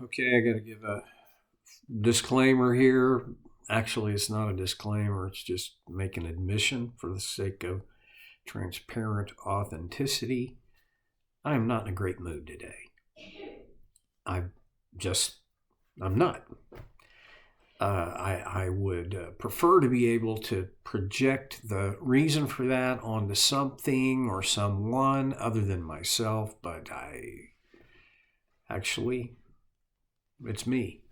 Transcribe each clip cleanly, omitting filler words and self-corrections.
Okay, I got to give a disclaimer here. Actually, it's not a disclaimer, it's just make an admission for the sake of transparent authenticity. I am not in a great mood today. I just, I'm not. I would prefer to be able to project the reason for that onto something or someone other than myself, but actually, it's me.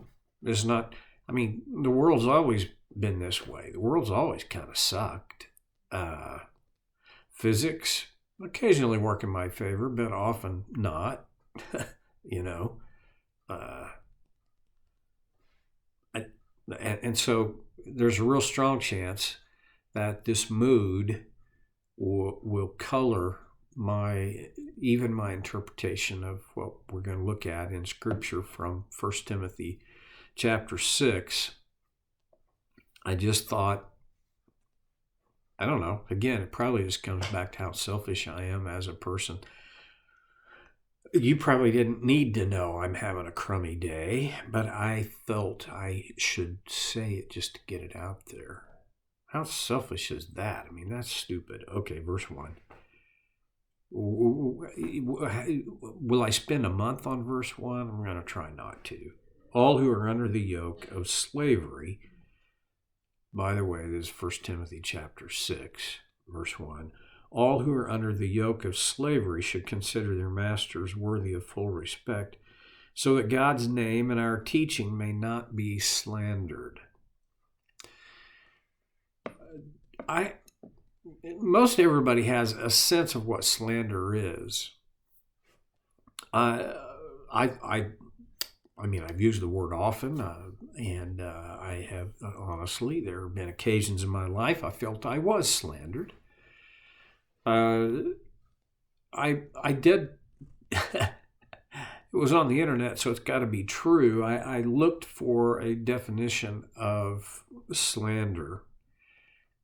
It's not, the world's always been this way. The world's always kind of sucked. Uh, Physics occasionally work in my favor, but often not, you know. Uh, I, and so there's a real strong chance that this mood will color my interpretation of what we're going to look at in Scripture from 1 Timothy chapter 6. I just thought, I don't know, again, it probably just comes back to how selfish I am as a person. You probably didn't need to know I'm having a crummy day, but I felt I should say it just to get it out there. How selfish is that? That's stupid. Okay, verse 1. Will I spend a month on verse 1? I'm going to try not to. All who are under the yoke of slavery. By the way, this is 1 Timothy chapter 6, verse 1. All who are under the yoke of slavery should consider their masters worthy of full respect, so that God's name and our teaching may not be slandered. Most everybody has a sense of what slander is. I've used the word often, and I have, honestly, there have been occasions in my life I felt I was slandered. I did, it was on the internet, so it's got to be true. I looked for a definition of slander,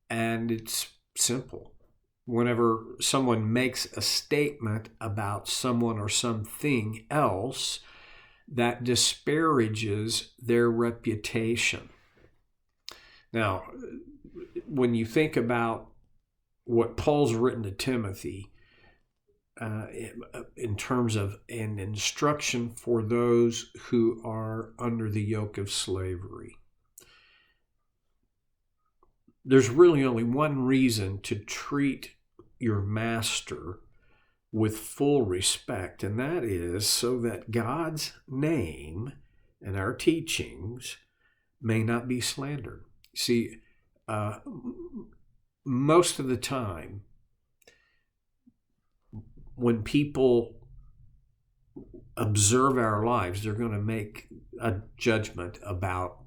and it's simple. Whenever someone makes a statement about someone or something else that disparages their reputation. Now, when you think about what Paul's written to Timothy in terms of an instruction for those who are under the yoke of slavery, there's really only one reason to treat your master with full respect, and that is so that God's name and our teachings may not be slandered. See, most of the time, when people observe our lives, they're going to make a judgment about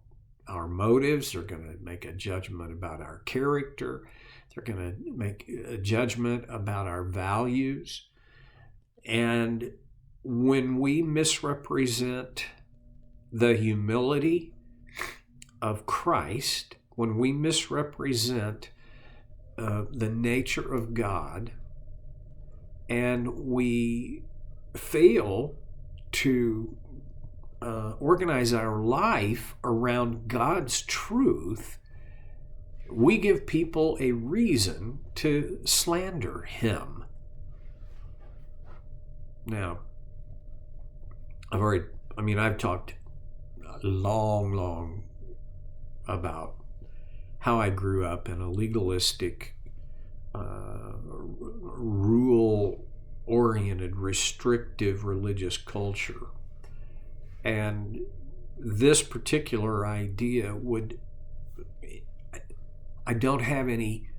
our motives. They're going to make a judgment about our character. They're going to make a judgment about our values. And when we misrepresent the humility of Christ, when we misrepresent the nature of God, and we fail to organize our life around God's truth, we give people a reason to slander Him. Now, I've talked long about how I grew up in a legalistic, rule-oriented, restrictive religious culture. And this particular idea I don't have any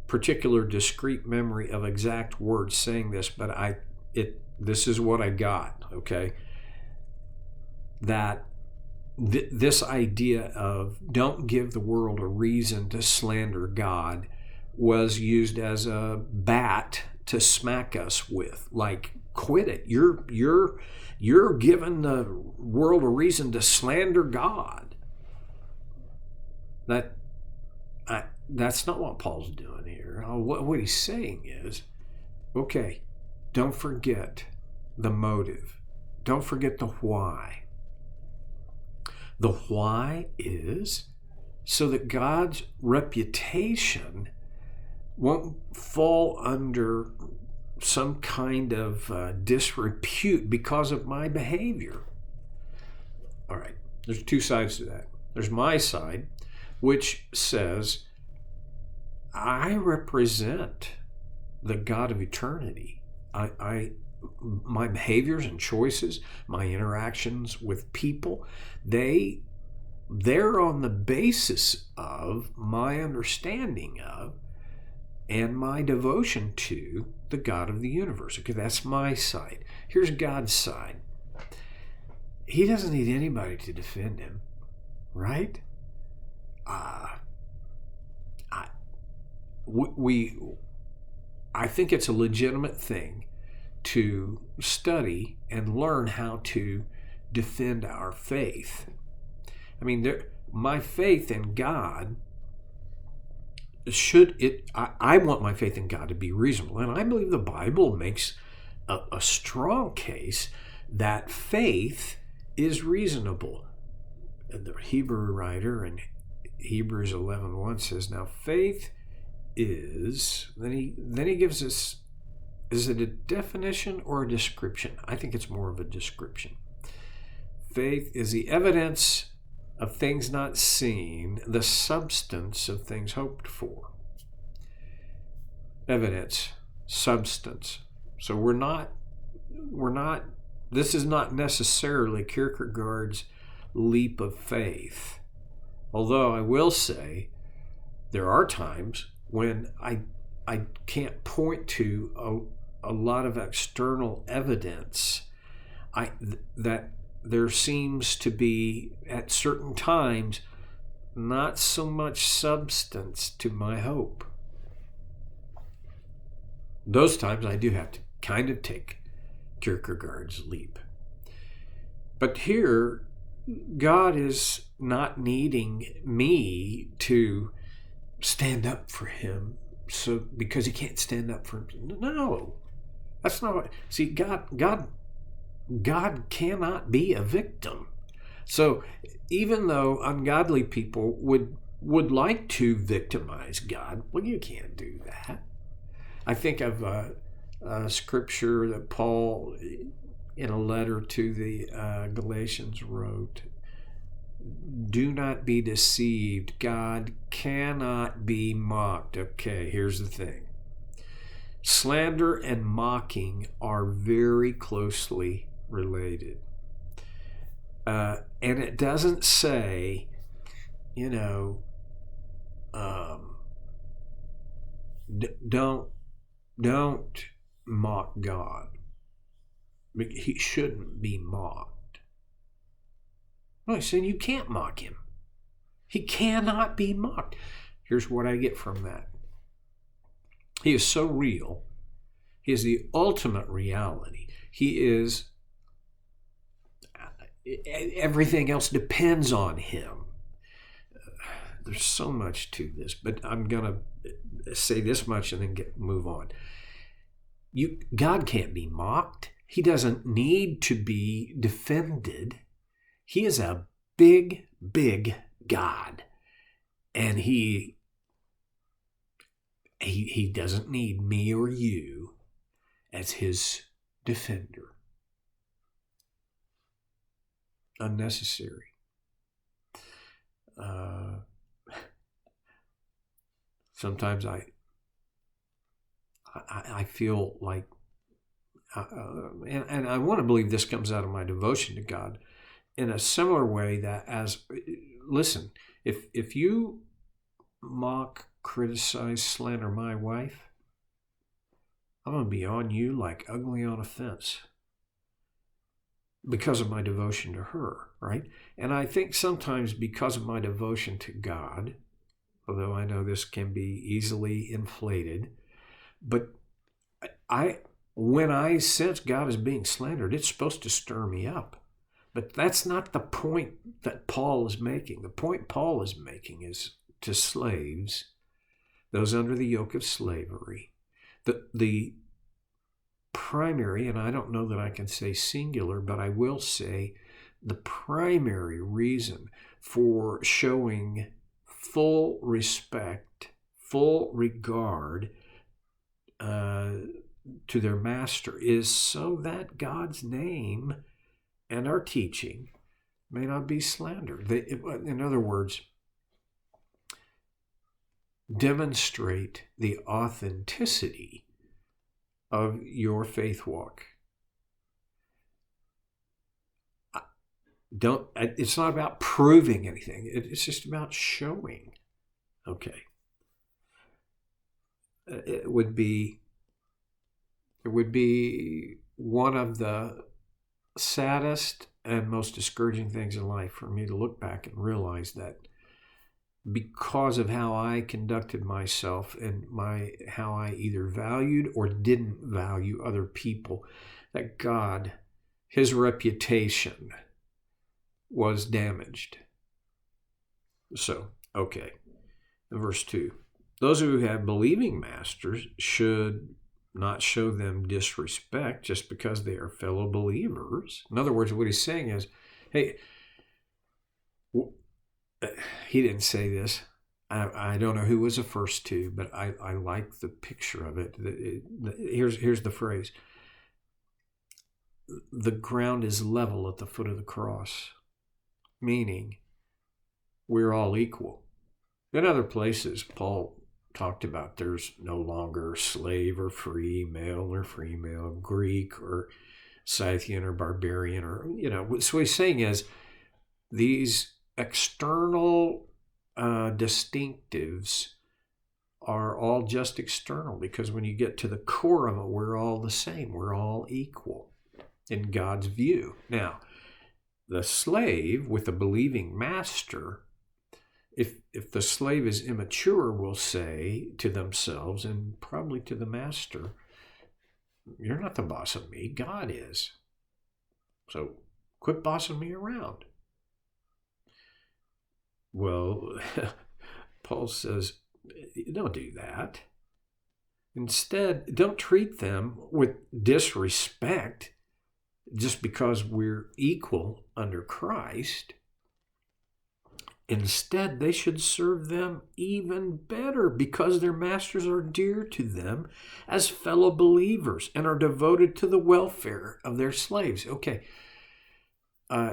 particular discrete memory of exact words saying this, but this is what I got, okay? That this idea of don't give the world a reason to slander God was used as a bat to smack us with. Like, quit it. You're giving the world a reason to slander God. That's not what Paul's doing here. What he's saying is, okay, don't forget the motive. Don't forget the why. The why is so that God's reputation won't fall under some kind of disrepute because of my behavior. All right, there's two sides to that. There's my side, which says, I represent the God of eternity. My behaviors and choices, my interactions with people, they're on the basis of my understanding of and my devotion to the God of the universe. Okay, that's my side. Here's God's side. He doesn't need anybody to defend him, right? I think it's a legitimate thing to study and learn how to defend our faith. I mean, my faith in God I want my faith in God to be reasonable, and I believe the Bible makes a strong case that faith is reasonable. The Hebrew writer in Hebrews 11:1 says, "Now faith is." Then he gives us. Is it a definition or a description? I think it's more of a description. Faith is the evidence of things not seen, the substance of things hoped for. Evidence, substance. So we're not, this is not necessarily Kierkegaard's leap of faith. Although I will say there are times when I can't point to a lot of external evidence that there seems to be, at certain times, not so much substance to my hope. Those times I do have to kind of take Kierkegaard's leap. But here, God is not needing me to stand up for him because he can't stand up for him. No, that's not what. See, God cannot be a victim. So even though ungodly people would like to victimize God, well, you can't do that. I think of a scripture that Paul, in a letter to the Galatians, wrote, "Do not be deceived. God cannot be mocked." Okay, here's the thing. Slander and mocking are very closely related. And it doesn't say, don't mock God. He shouldn't be mocked. No, he's saying you can't mock him. He cannot be mocked. Here's what I get from that. He is so real. He is the ultimate reality. He is, everything else depends on him. There's so much to this, but I'm going to say this much and then move on. God can't be mocked. He doesn't need to be defended. He is a big, big God. And he doesn't need me or you as his defender. Unnecessary. Sometimes I feel like, and I want to believe this comes out of my devotion to God, in a similar way that listen, if you mock, criticize, slander my wife, I'm going to be on you like ugly on a fence because of my devotion to her, right? And I think sometimes because of my devotion to God, although I know this can be easily inflated, but when I sense God is being slandered, it's supposed to stir me up. But that's not the point that Paul is making. The point Paul is making is to slaves, those under the yoke of slavery. The primary, and I don't know that I can say singular, but I will say the primary reason for showing full respect, full regard to their master is so that God's name and our teaching may not be slandered. In other words, demonstrate the authenticity of your faith walk. It's not about proving anything. It's just about showing. Okay. It would be one of the saddest and most discouraging things in life for me to look back and realize that because of how I conducted myself and how I either valued or didn't value other people, that God, his reputation was damaged. So, okay. Verse 2. Those who have believing masters should not show them disrespect just because they are fellow believers. In other words, what he's saying is, hey, he didn't say this. I don't know who was the first two, but I like the picture of it. Here's the phrase. The ground is level at the foot of the cross, meaning we're all equal. In other places, Paul talked about there's no longer slave or free, male or female, Greek or Scythian or barbarian, or, so what he's saying is these external distinctives are all just external, because when you get to the core of it, we're all the same. We're all equal in God's view. Now, the slave with a believing master, if the slave is immature, will say to themselves and probably to the master, you're not the boss of me, God is. So quit bossing me around. Well, Paul says, don't do that. Instead, don't treat them with disrespect just because we're equal under Christ. Instead, they should serve them even better because their masters are dear to them as fellow believers and are devoted to the welfare of their slaves. Okay,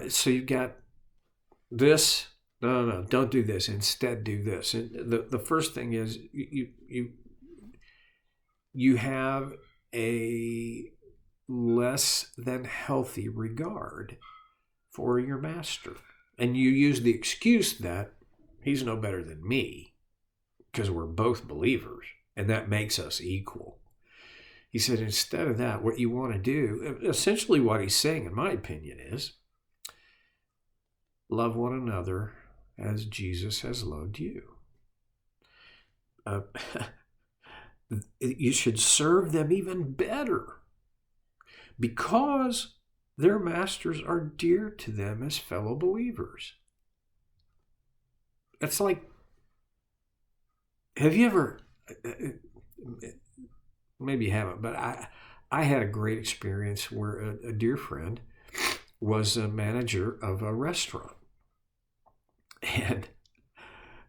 so you've got this. No, don't do this. Instead, do this. And the first thing is you have a less than healthy regard for your master. And you use the excuse that he's no better than me because we're both believers, and that makes us equal. He said, instead of that, what you want to do, essentially what he's saying, in my opinion, is love one another as Jesus has loved you. You should serve them even better because their masters are dear to them as fellow believers. It's like, have you ever, maybe you haven't, but I had a great experience where a dear friend was a manager of a restaurant. And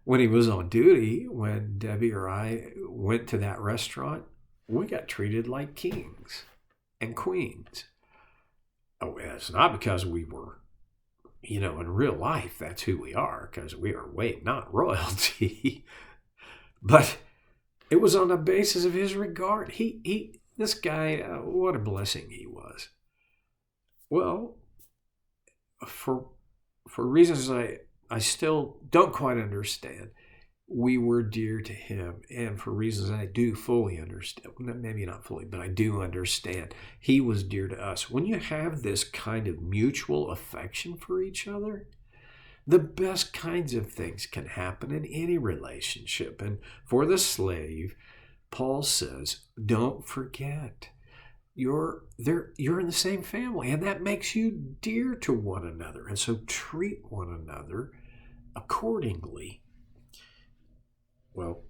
when he was on duty, when Debbie or I went to that restaurant, we got treated like kings and queens. Oh, it's not because we were, in real life, that's who we are, because we are not royalty. But it was on the basis of his regard. This guy, what a blessing he was. Well, for reasons I still don't quite understand, we were dear to him, and for reasons I do fully understand, maybe not fully, but I do understand, he was dear to us. When you have this kind of mutual affection for each other, the best kinds of things can happen in any relationship. And for the slave, Paul says, don't forget, you're in the same family, and that makes you dear to one another. And so treat one another accordingly. Well,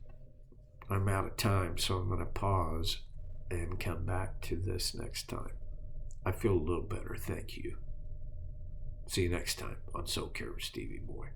I'm out of time, so I'm going to pause and come back to this next time. I feel a little better. Thank you. See you next time on So Care with Stevie Boy.